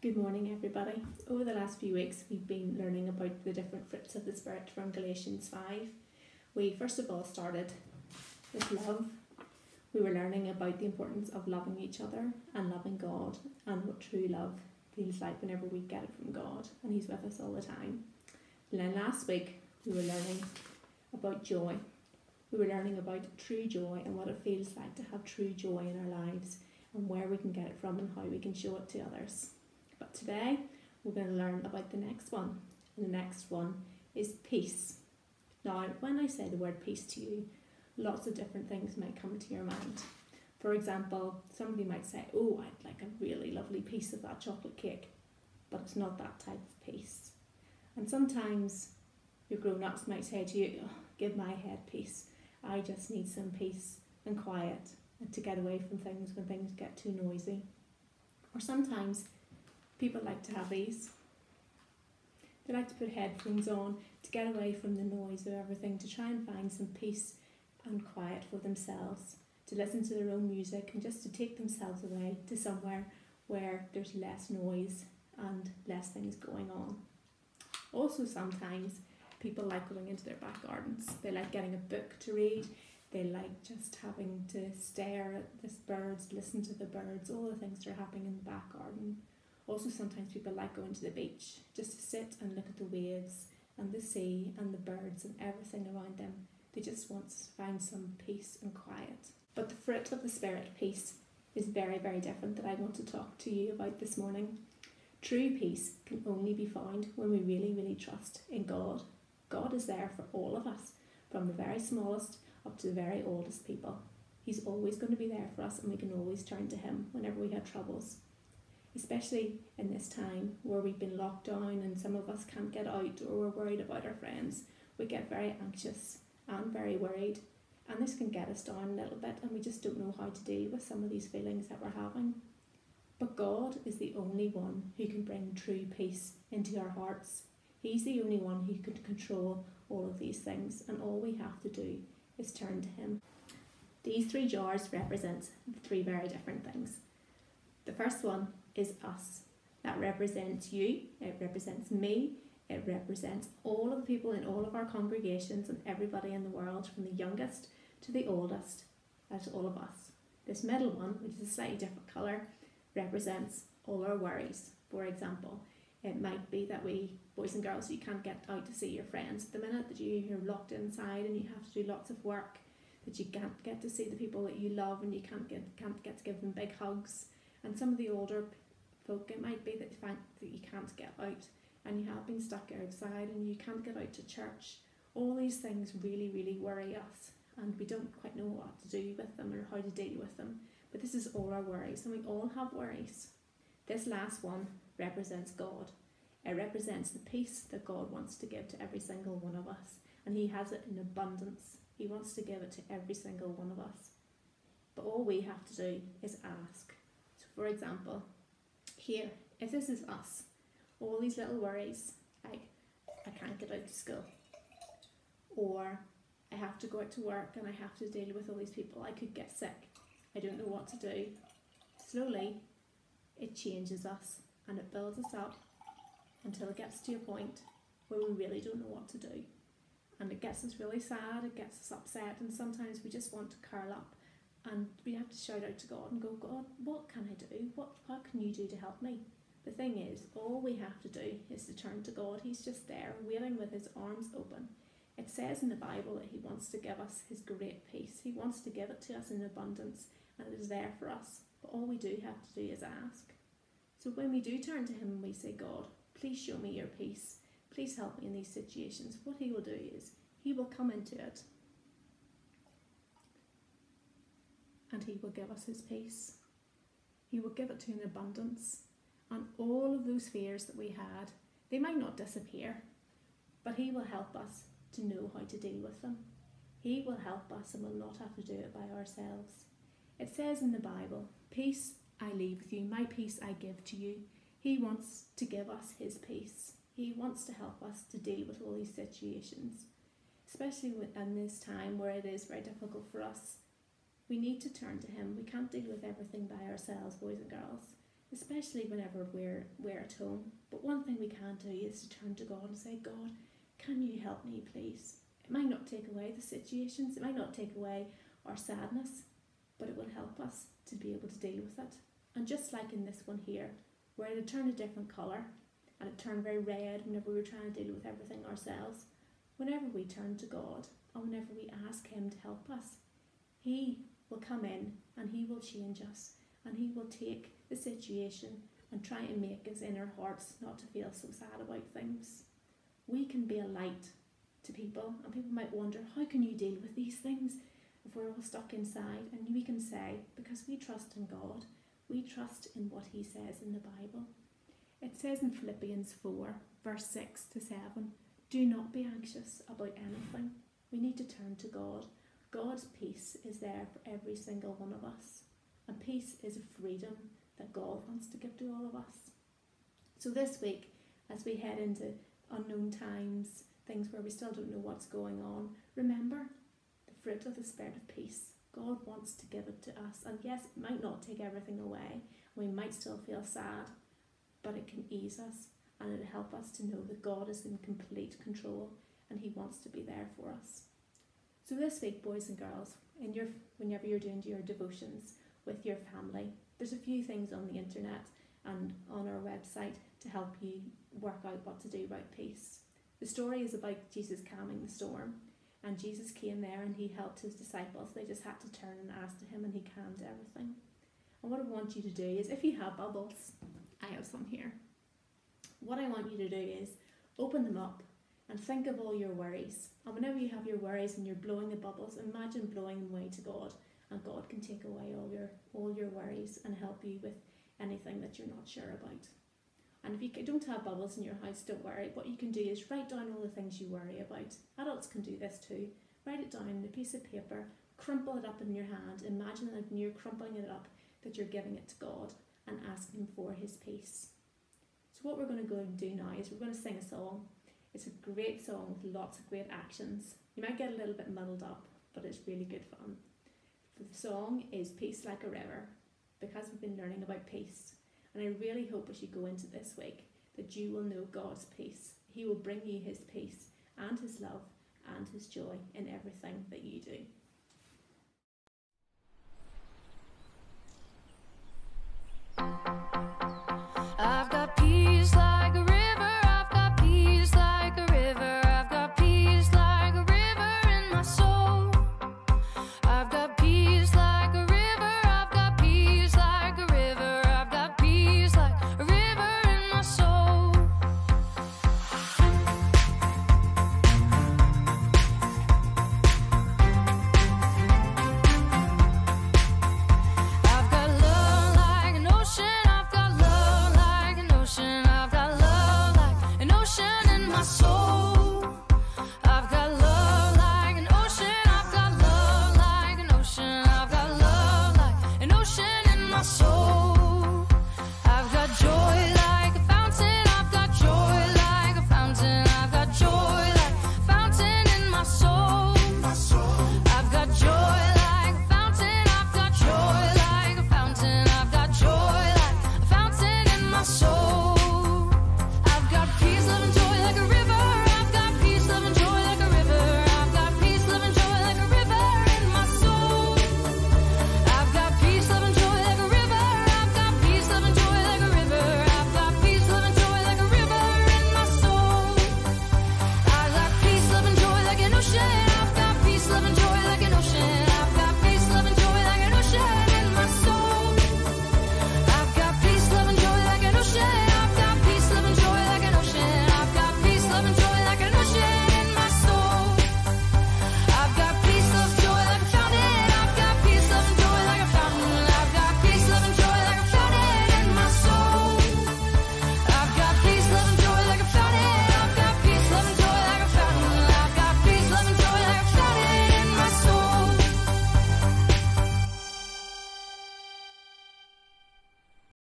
Good morning, everybody. Over the last few weeks, we've been learning about the different fruits of the Spirit from Galatians 5. We first of all started with love. We were learning about the importance of loving each other and loving God, and what true love feels like whenever we get it from God and He's with us all the time. And then last week, we were learning about joy. We were learning about true joy and what it feels like to have true joy in our lives and where we can get it from and how we can show it to others. But today, we're going to learn about the next one. And the next one is peace. Now, when I say the word peace to you, lots of different things might come to your mind. For example, somebody might say, oh, I'd like a really lovely piece of that chocolate cake. But it's not that type of peace. And sometimes your grown-ups might say to you, oh, give my head peace. I just need some peace and quiet and to get away from things when things get too noisy. Or sometimes people like to have ease. They like to put headphones on to get away from the noise of everything, to try and find some peace and quiet for themselves, to listen to their own music and just to take themselves away to somewhere where there's less noise and less things going on. Also, sometimes people like going into their back gardens. They like getting a book to read. They like just having to stare at the birds, listen to the birds, all the things that are happening in the back garden. Also, sometimes people like going to the beach just to sit and look at the waves and the sea and the birds and everything around them. They just want to find some peace and quiet. But the fruit of the Spirit, peace, is very, very different that I want to talk to you about this morning. True peace can only be found when we really, really trust in God. God is there for all of us, from the very smallest up to the very oldest people. He's always going to be there for us, and we can always turn to Him whenever we have troubles. Especially in this time where we've been locked down and some of us can't get out, or we're worried about our friends. We get very anxious and very worried, and this can get us down a little bit, and we just don't know how to deal with some of these feelings that we're having. But God is the only one who can bring true peace into our hearts. He's the only one who can control all of these things, and all we have to do is turn to Him. These three jars represent three very different things. The first one is us. That represents you, it represents me, it represents all of the people in all of our congregations and everybody in the world, from the youngest to the oldest. That's all of us. This middle one, which is a slightly different colour, represents all our worries. For example, it might be that we, boys and girls, you can't get out to see your friends at the minute, that you're locked inside and you have to do lots of work, that you can't get to see the people that you love and you can't get to give them big hugs. And some of the older folk, it might be that you find that you can't get out and you have been stuck outside and you can't get out to church. All these things really, really worry us, and we don't quite know what to do with them or how to deal with them. But this is all our worries, and we all have worries. This last one represents God. It represents the peace that God wants to give to every single one of us, and He has it in abundance. He wants to give it to every single one of us. But all we have to do is ask. So for example, here, if this is us, all these little worries, like I can't get out to school, or I have to go out to work and I have to deal with all these people, I could get sick, I don't know what to do. Slowly, it changes us and it builds us up until it gets to a point where we really don't know what to do. And it gets us really sad, it gets us upset, and sometimes we just want to curl up and we have to shout out to God and go, God, what can I do? What can you do to help me? The thing is, all we have to do is to turn to God. He's just there, waiting with His arms open. It says in the Bible that He wants to give us His great peace. He wants to give it to us in abundance, and it is there for us. But all we do have to do is ask. So when we do turn to Him and we say, God, please show me your peace. Please help me in these situations. What He will do is He will come into it and He will give us His peace. He will give it to in abundance. And all of those fears that we had, they might not disappear, but He will help us to know how to deal with them. He will help us and we'll not have to do it by ourselves. It says in the Bible, peace I leave with you, my peace I give to you. He wants to give us His peace. He wants to help us to deal with all these situations, especially in this time where it is very difficult for us. We need to turn to Him. We can't deal with everything by ourselves, boys and girls. especially whenever we're at home. But one thing we can do is to turn to God and say, God, can you help me, please? It might not take away the situations, it might not take away our sadness, but it will help us to be able to deal with it. And just like in this one here, where it turned a different colour, and it turned very red whenever we were trying to deal with everything ourselves, whenever we turn to God, and whenever we ask Him to help us, He will come in and He will change us, and He will take the situation and try and make us in our hearts not to feel so sad about things. We can be a light to people, and people might wonder, how can you deal with these things if we're all stuck inside? And we can say, because we trust in God, we trust in what He says in the Bible. It says in Philippians 4, verse 6 to 7, do not be anxious about anything. We need to turn to God. God's peace is there for every single one of us. And peace is a freedom that God wants to give to all of us. So this week, as we head into unknown times, things where we still don't know what's going on, remember the fruit of the Spirit of peace. God wants to give it to us. And yes, it might not take everything away. We might still feel sad, but it can ease us, and it'll help us to know that God is in complete control and He wants to be there for us. So this week, boys and girls, whenever you're doing your devotions with your family, there's a few things on the internet and on our website to help you work out what to do about peace. The story is about Jesus calming the storm, and Jesus came there and He helped His disciples. They just had to turn and ask to Him, and He calmed everything. And what I want you to do is, if you have bubbles, I have some here. What I want you to do is open them up and think of all your worries. And whenever you have your worries and you're blowing the bubbles, imagine blowing them away to God, and God can take away all your worries and help you with anything that you're not sure about. And if you don't have bubbles in your house, don't worry. What you can do is write down all the things you worry about. Adults can do this too. Write it down on a piece of paper, crumple it up in your hand. Imagine that when you're crumpling it up, that you're giving it to God and asking Him for His peace. So what we're going to go and do now is we're going to sing a song. It's a great song with lots of great actions. You might get a little bit muddled up, but it's really good fun. The song is Peace Like a River, because we've been learning about peace. And I really hope as you go into this week that you will know God's peace. He will bring you His peace and His love and His joy in everything that you do. I've got